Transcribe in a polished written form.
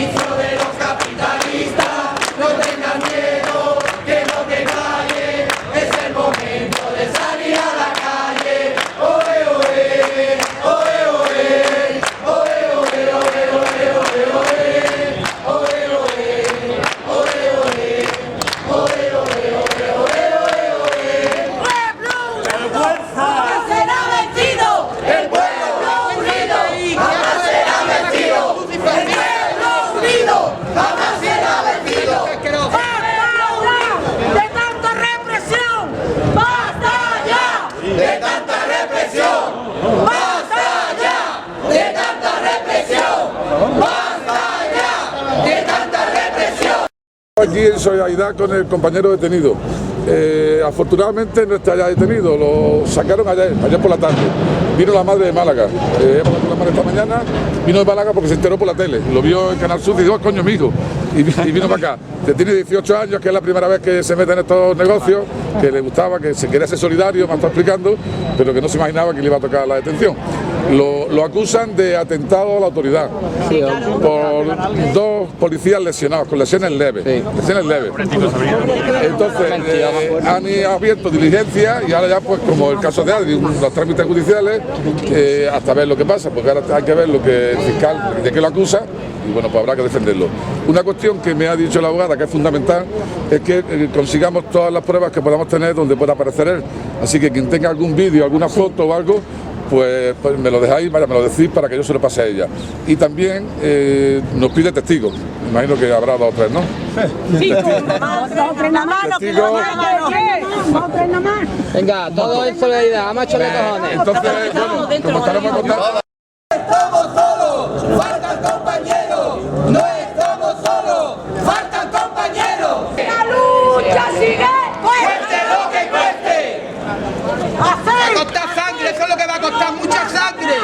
servicio de los capitalistas. No tengan miedo, que no te calles, es el momento de salir a la calle. Oe, oe, oe, oe, oe, oe, oe, oe, oe, oe, oe, oe, oe, oe, oe. ¡Pueblo! ¡Jamás será vencido! ¡El pueblo unido jamás será vencido! ¡El pueblo unido jamás será vencido! ¡Basta de tanta represión! ¡Basta ya de tanta represión! ¡Basta ya de tanta represión! ¡Basta ya de tanta represión! Aquí en solidaridad con el compañero detenido. Afortunadamente no está ya detenido, lo sacaron ayer por la tarde. Vino la madre de Málaga, hemos hablado con la madre esta mañana, vino de Málaga porque se enteró por la tele, lo vio en Canal Sur y dijo, coño, mi hijo, y vino para acá. Que tiene 18 años, que es la primera vez que se mete en estos negocios, que le gustaba, que se quería ser solidario, me está explicando, pero que no se imaginaba que le iba a tocar la detención. Lo acusan de atentado a la autoridad por dos policías lesionados, con lesiones leves. Lesiones leves. Entonces, han abierto diligencia y ahora ya, pues como el caso de Adri, los trámites judiciales, hasta ver lo que pasa, porque ahora hay que ver lo que el fiscal, de qué lo acusa, y bueno, pues habrá que defenderlo. Una cuestión que me ha dicho la abogada, que es fundamental, es que consigamos todas las pruebas que podamos tener donde pueda aparecer él. Así que quien tenga algún vídeo, alguna foto o algo, pues me lo dejáis, vaya, me lo decís para que yo se lo pase a ella. Y también nos pide testigos, me imagino que habrá dos o tres, ¿no? Sí, venga, todo en solidaridad, vamos a echarle cojones. Entonces, bueno, como estaremos contando. Estamos solos, faltan compañeros, no estamos solos, faltan compañeros. La lucha sigue, Cueste lo que cueste. Va a costar sangre, eso es lo que va a costar, mucha sangre.